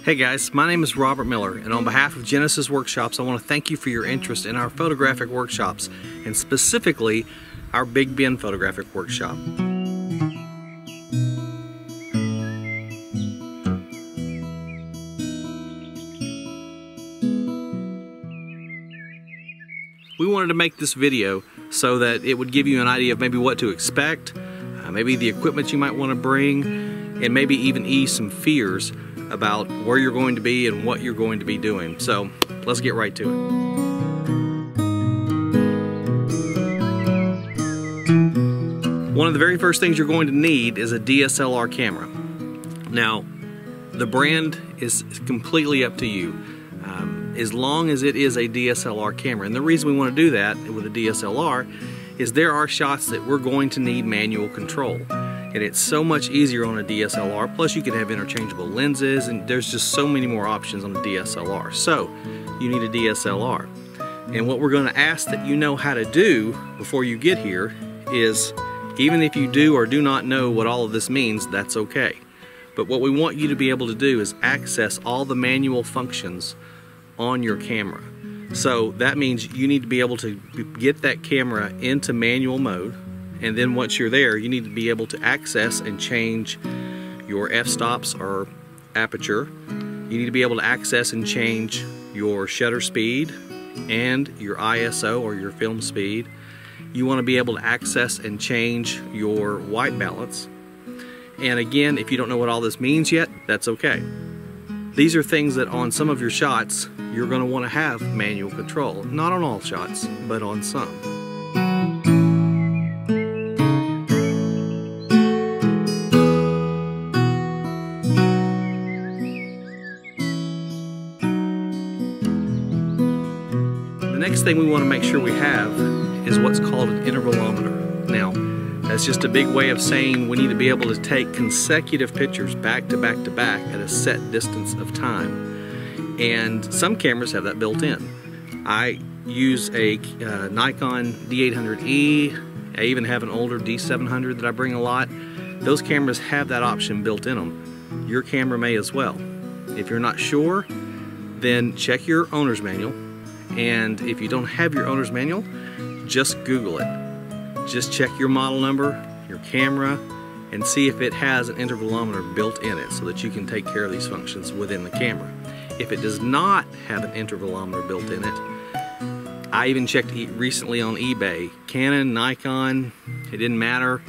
Hey guys, my name is Robert Miller, and on behalf of Genesis Workshops, I want to thank you for your interest in our photographic workshops, and specifically our Big Bend Photographic Workshop. We wanted to make this video so that it would give you an idea of maybe what to expect, maybe the equipment you might want to bring, and maybe even ease some fears about where you're going to be and what you're going to be doing. So let's get right to it. One of the very first things you're going to need is a DSLR camera. Now, the brand is completely up to you. As long as it is a DSLR camera. And the reason we want to do that with a DSLR is there are shots that we're going to need manual control. And it's so much easier on a DSLR, plus you can have interchangeable lenses, and there's just so many more options on a DSLR. So, you need a DSLR. And what we're going to ask that you know how to do before you get here is, even if you do or do not know what all of this means, that's okay. But what we want you to be able to do is access all the manual functions on your camera. So that means you need to be able to get that camera into manual mode, and then once you're there, you need to be able to access and change your f-stops or aperture. You need to be able to access and change your shutter speed and your ISO or your film speed. You want to be able to access and change your white balance. And again, if you don't know what all this means yet, that's okay. These are things that on some of your shots, you're going to want to have manual control. Not on all shots, but on some. The next thing we want to make sure we have is what's called an intervalometer. Now, that's just a big way of saying we need to be able to take consecutive pictures back to back to back at a set distance of time. And some cameras have that built in. I use a Nikon D800E. I even have an older D700 that I bring a lot. Those cameras have that option built in them. Your camera may as well. If you're not sure, then check your owner's manual. And if you don't have your owner's manual, just Google it. Just check your model number, your camera, and see if it has an intervalometer built in it so that you can take care of these functions within the camera. If it does not have an intervalometer built in it, I even checked recently on eBay. Canon, Nikon, it didn't matter.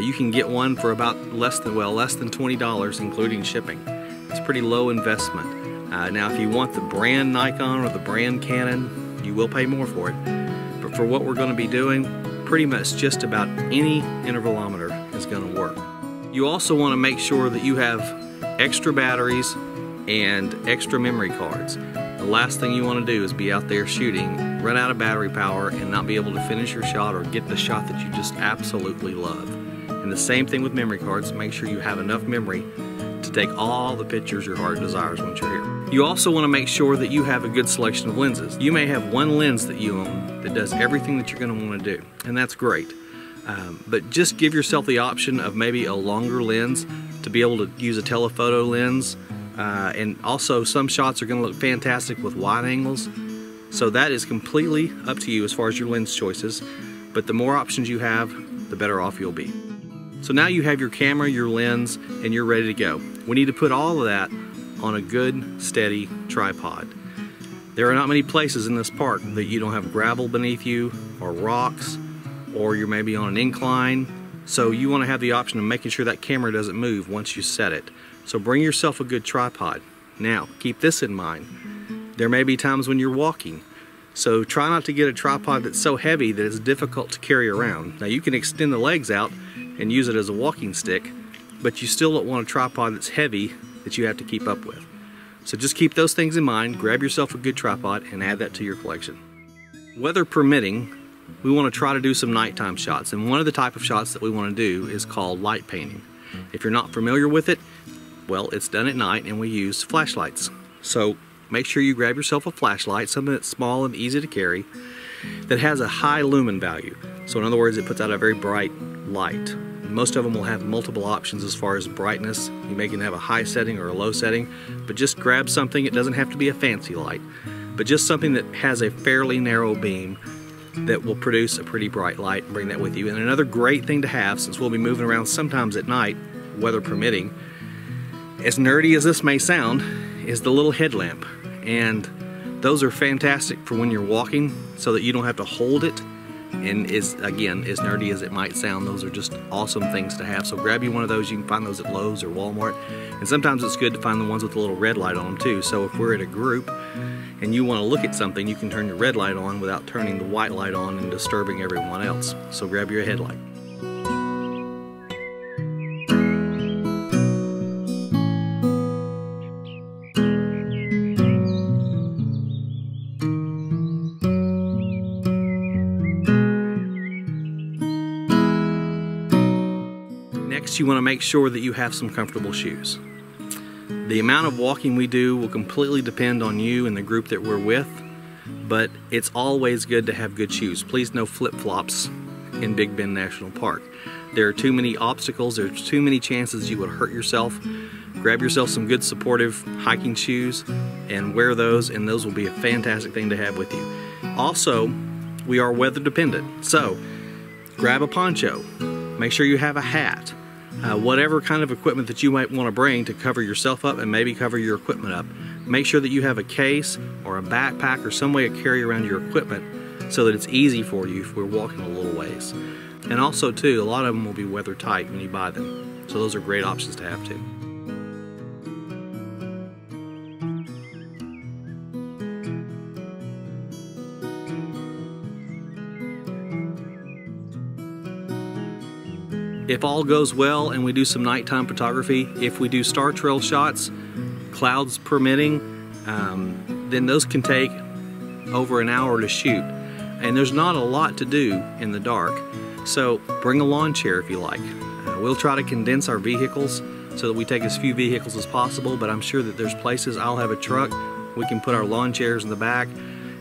You can get one for about less than $20, including shipping. It's pretty low investment. Now, if you want the brand Nikon or the brand Canon, you will pay more for it. But for what we're going to be doing, pretty much just about any intervalometer is going to work. You also want to make sure that you have extra batteries and extra memory cards. The last thing you want to do is be out there shooting, run out of battery power, and not be able to finish your shot or get the shot that you just absolutely love. And the same thing with memory cards. Make sure you have enough memory to take all the pictures your heart desires once you're here. You also want to make sure that you have a good selection of lenses. You may have one lens that you own that does everything that you're going to want to do, and that's great. But just give yourself the option of maybe a longer lens to be able to use a telephoto lens. And also, some shots are going to look fantastic with wide angles. So that is completely up to you as far as your lens choices. But the more options you have, the better off you'll be. So now you have your camera, your lens, and you're ready to go. We need to put all of that on a good, steady tripod. There are not many places in this park that you don't have gravel beneath you, or rocks, or you're maybe on an incline. So you want to have the option of making sure that camera doesn't move once you set it. So bring yourself a good tripod. Now, keep this in mind. There may be times when you're walking. So try not to get a tripod that's so heavy that it's difficult to carry around. Now, you can extend the legs out and use it as a walking stick, but you still don't want a tripod that's heavy that you have to keep up with. So just keep those things in mind, grab yourself a good tripod, and add that to your collection. Weather permitting, we want to try to do some nighttime shots, and one of the type of shots that we want to do is called light painting. If you're not familiar with it, well, it's done at night, and we use flashlights. So make sure you grab yourself a flashlight, something that's small and easy to carry, that has a high lumen value. So in other words, it puts out a very bright light. Most of them will have multiple options as far as brightness. You may can have a high setting or a low setting, but just grab something. It doesn't have to be a fancy light, but just something that has a fairly narrow beam that will produce a pretty bright light, and bring that with you. And another great thing to have, since we'll be moving around sometimes at night, weather permitting, as nerdy as this may sound, is the little headlamp. And those are fantastic for when you're walking so that you don't have to hold it. And again, as nerdy as it might sound, those are just awesome things to have. So grab you one of those. You can find those at Lowe's or Walmart. And sometimes it's good to find the ones with the little red light on them too. So if we're at a group and you want to look at something, you can turn your red light on without turning the white light on and disturbing everyone else. So grab your headlight. Next, you want to make sure that you have some comfortable shoes. The amount of walking we do will completely depend on you and the group that we're with, but it's always good to have good shoes. Please no flip-flops in Big Bend National Park. There are too many obstacles, there's too many chances you would hurt yourself. Grab yourself some good supportive hiking shoes and wear those, and those will be a fantastic thing to have with you. Also, we are weather dependent, so grab a poncho, make sure you have a hat, whatever kind of equipment that you might want to bring to cover yourself up and maybe cover your equipment up. Make sure that you have a case or a backpack or some way to carry around your equipment so that it's easy for you if we're walking a little ways. And also too, a lot of them will be weather tight when you buy them. So those are great options to have too. If all goes well and we do some nighttime photography, if we do star trail shots, clouds permitting, then those can take over an hour to shoot. And there's not a lot to do in the dark. So bring a lawn chair if you like. We'll try to condense our vehicles so that we take as few vehicles as possible, but I'm sure that there's places, I'll have a truck, we can put our lawn chairs in the back,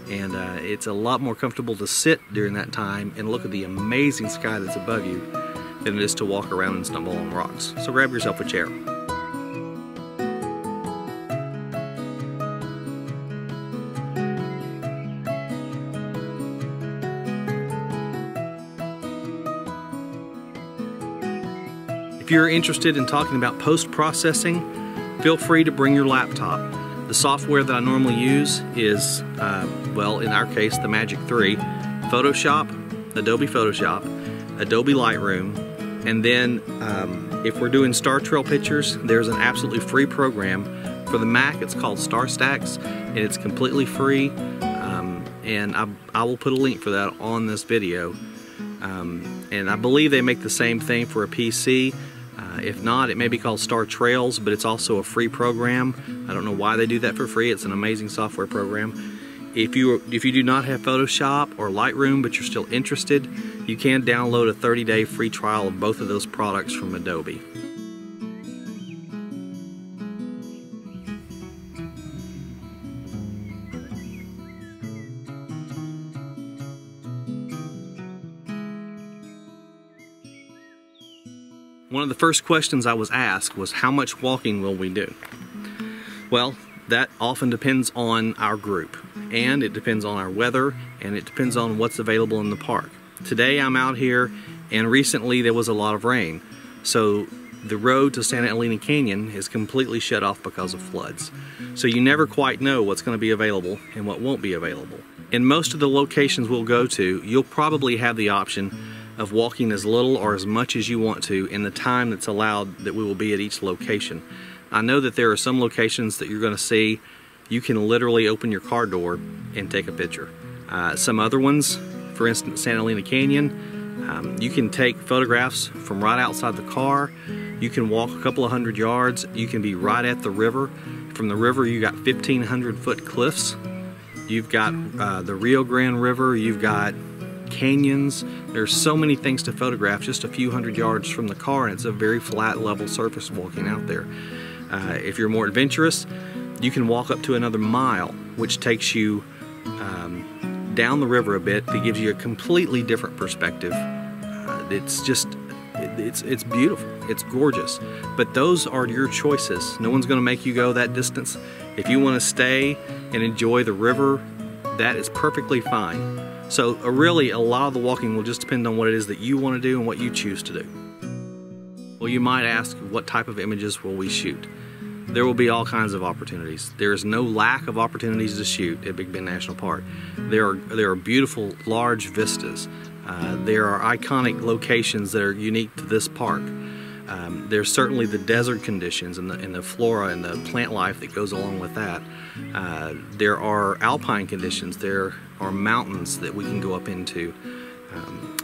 and it's a lot more comfortable to sit during that time and look at the amazing sky that's above you than it is to walk around and stumble on rocks. So grab yourself a chair. If you're interested in talking about post-processing, feel free to bring your laptop. The software that I normally use is, well, in our case, the Magic 3, Photoshop, Adobe Photoshop, Adobe Lightroom, and then if we're doing star trail pictures, there's an absolutely free program. For the Mac, it's called StarStax, and it's completely free, and I will put a link for that on this video. And I believe they make the same thing for a PC. If not, it may be called Star Trails, but it's also a free program. I don't know why they do that for free. It's an amazing software program. If you do not have Photoshop or Lightroom, but you're still interested, you can download a 30-day free trial of both of those products from Adobe. One of the first questions I was asked was, how much walking will we do? Well, that often depends on our group, and it depends on our weather, and it depends on what's available in the park. Today I'm out here, and recently there was a lot of rain, so the road to Santa Elena Canyon is completely shut off because of floods. So you never quite know what's going to be available and what won't be available. In most of the locations we'll go to, you'll probably have the option of walking as little or as much as you want to in the time that's allowed that we will be at each location. I know that there are some locations that you're going to see you can literally open your car door and take a picture. Some other ones, for instance Santa Elena Canyon, you can take photographs from right outside the car. You can walk a couple of hundred yards. You can be right at the river. From the river you got 1,500-foot cliffs. You've got the Rio Grande River. You've got canyons. There's so many things to photograph just a few hundred yards from the car, and it's a very flat, level surface walking out there. If you're more adventurous, you can walk up to another mile, which takes you down the river a bit. That gives you a completely different perspective. It's just it's beautiful, it's gorgeous, but those are your choices. No one's going to make you go that distance. If you want to stay and enjoy the river, that is perfectly fine. So really a lot of the walking will just depend on what it is that you want to do and what you choose to do. Well, you might ask, what type of images will we shoot? There will be all kinds of opportunities. There is no lack of opportunities to shoot at Big Bend National Park. There are beautiful large vistas. There are iconic locations that are unique to this park. There's certainly the desert conditions and the flora and the plant life that goes along with that. There are alpine conditions. There are mountains that we can go up into.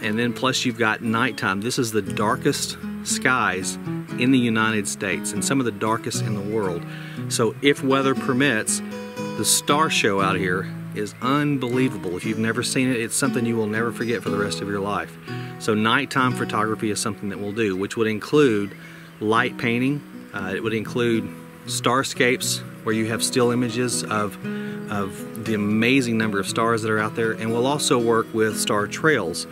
And then plus you've got nighttime. This is the darkest skies in the United States and some of the darkest in the world. So if weather permits, the star show out here is unbelievable. If you've never seen it, it's something you will never forget for the rest of your life. So nighttime photography is something that we'll do, which would include light painting. It would include starscapes, where you have still images of the amazing number of stars that are out there. And we'll also work with star trails,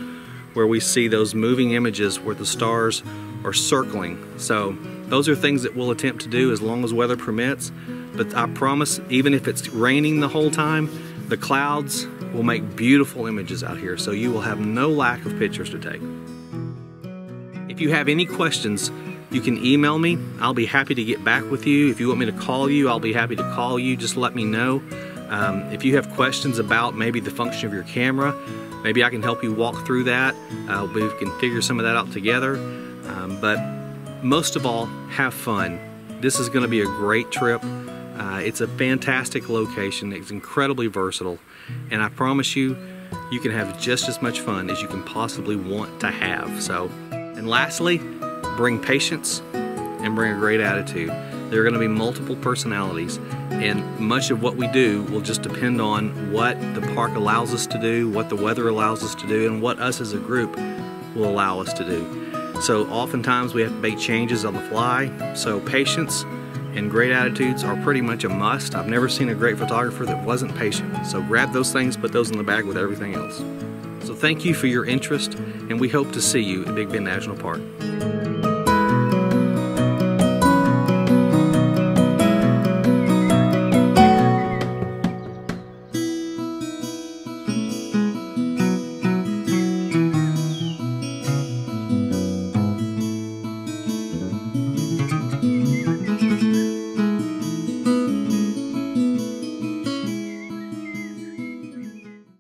where we see those moving images where the stars are circling. So those are things that we'll attempt to do as long as weather permits. But I promise, even if it's raining the whole time, the clouds will make beautiful images out here, so you will have no lack of pictures to take. If you have any questions, you can email me. I'll be happy to get back with you. If you want me to call you, I'll be happy to call you. Just let me know. If you have questions about maybe the function of your camera, maybe I can help you walk through that. We can figure some of that out together. But most of all, have fun. This is going to be a great trip. It's a fantastic location. It's incredibly versatile, and I promise you, you can have just as much fun as you can possibly want to have. So, and lastly, bring patience and bring a great attitude. There are going to be multiple personalities, and much of what we do will just depend on what the park allows us to do, what the weather allows us to do, and what us as a group will allow us to do. So oftentimes we have to make changes on the fly, so patience and great attitudes are pretty much a must. I've never seen a great photographer that wasn't patient. So grab those things, put those in the bag with everything else. So thank you for your interest, and we hope to see you at Big Bend National Park.